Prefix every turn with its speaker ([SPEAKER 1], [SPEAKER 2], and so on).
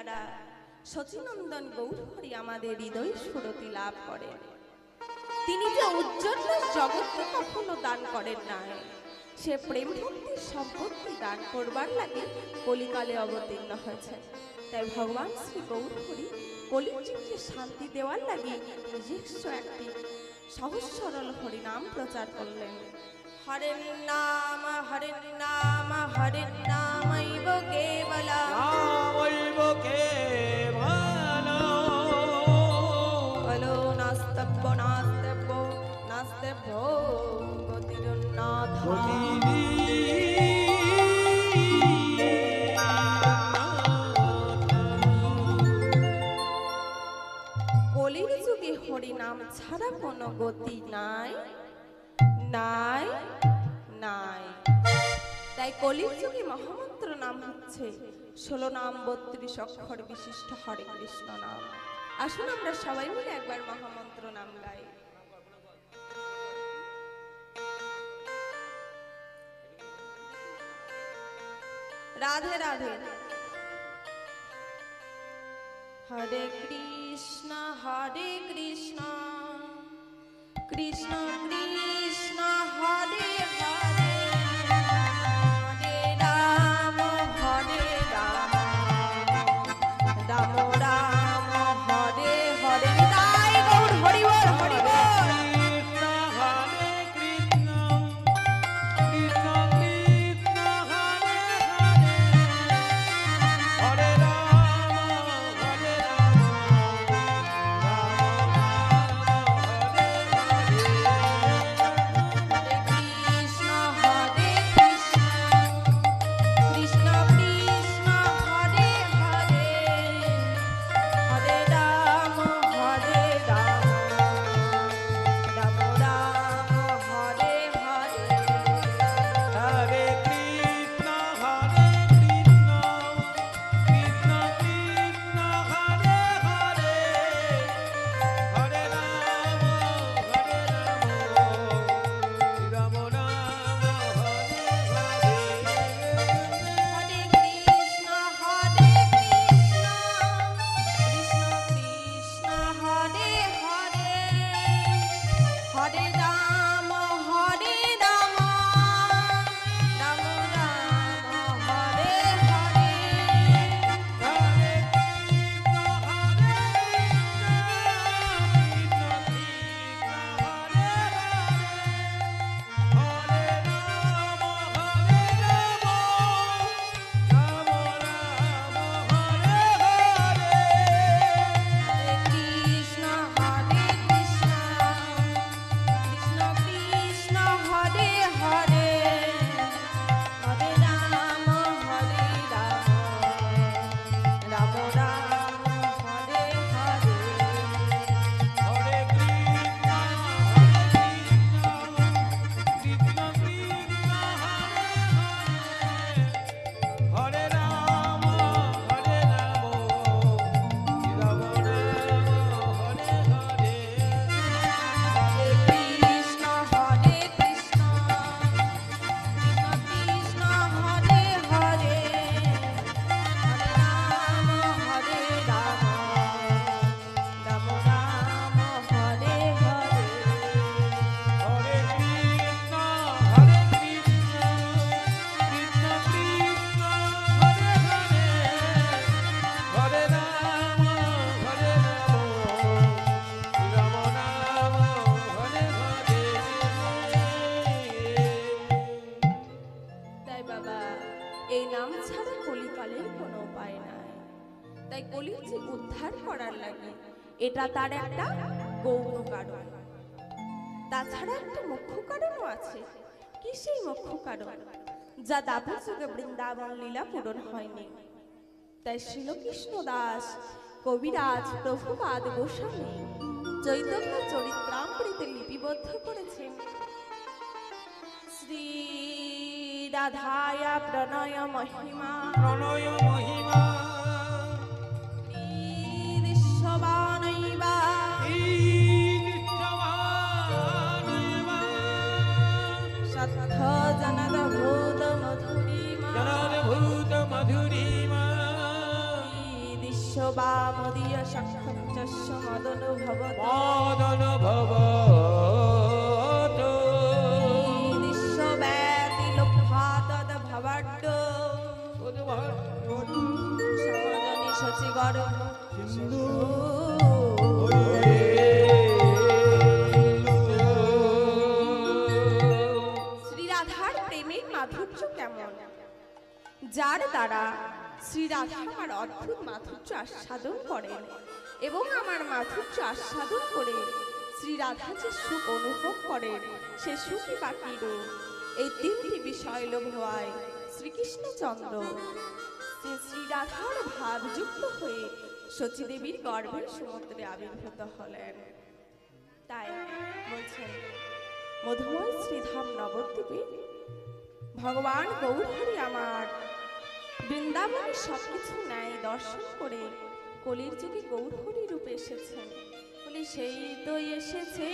[SPEAKER 1] দ্বারা শচীনন্দন গৌরহরি আমাদের হৃদয় সুরতি লাভ করেন। তিনি যে উজ্জ্বল জগৎকে কখনো দান করেন নাই, সে প্রেম ভক্তির সম্পত্তি দান করবার লাগে কলিকালে অবতীর্ণ হয়েছেন। তাই ভগবান শ্রী গৌরহরি কলিযুগকে শান্তি দেওয়ার লাগে নিজস্ব একটি সহজ সরল হরিনাম প্রচার করলেন। হরের নাম হরের নাম হরের নামৈব কেবলম বলো নাস্তব্য নাস্তব্য নাস্তব্য গতিরন্নাথ। কলির যুগে হরিনাম ছাড়া কোনো গতি নাই নাই নাই। তাই কলির যুগে মহামন্ত্র নাম হচ্ছে 16 নাম 32 অক্ষর বিশিষ্ট হরে কৃষ্ণ নাম। আসুন আমরা সবাই মিলে একবার মহামন্ত্র নাম গাই। রাধে রাধে। হরে কৃষ্ণ কৃষ্ণ কৃষ্ণ হরে হরে হরে রাম রাম রাম হরে হরে। তাই গৌর হরি বল হরি বল। এটা তার একটা গৌণ কারণ। তাছাড়া একটা মুখ্য কারণও আছে। কি সেই মুখ্য কারণ? যা দাপর যুগে বৃন্দাবন লীলা পূরণ হয়নি। তাই শ্রীকৃষ্ণ দাস কবিরাজ প্রভুপাদ গোস্বামী চৈতন্য চরিত্রামৃতে লিপিবদ্ধ করেছেন। শ্রী রাধায়া প্রণয় মহিমা বিশ্ববা মদীয় সক্ষঞ্চস্য মদন ভবত
[SPEAKER 2] মদন ভবত
[SPEAKER 1] বিশ্বব্যাতি লোভাতদ ভবাড্ড সমজনি শচিগর
[SPEAKER 2] সিন্ধু
[SPEAKER 1] শ্রীরাধার প্রেমের মাধুর্য কেমন, যার দ্বারা শ্রীরাধা আমার অদ্ভুত মাধুর্য আস্বাদন করেন এবং আমার মাধুর্য আস্বাদন করে শ্রীরাধা যে সুখ অনুভব করেন, সে সুখী বাকির এই তিনটি বিষয় লোভ হওয়ায় শ্রীকৃষ্ণচন্দ্র শ্রীরাধার ভাবযুক্ত হয়ে শচীদেবীর গর্ভের সমুদ্রে আবির্ভূত হলেন। তাই বলছেন মধুময় শ্রীধাম নবদ্বীপে ভগবান গৌরহরি আমার বৃন্দাবনের সবকিছু ন্যায় দর্শন করে কলির যুগে গৌরহরি রূপে এসেছেন বলে সেই তো এসেছে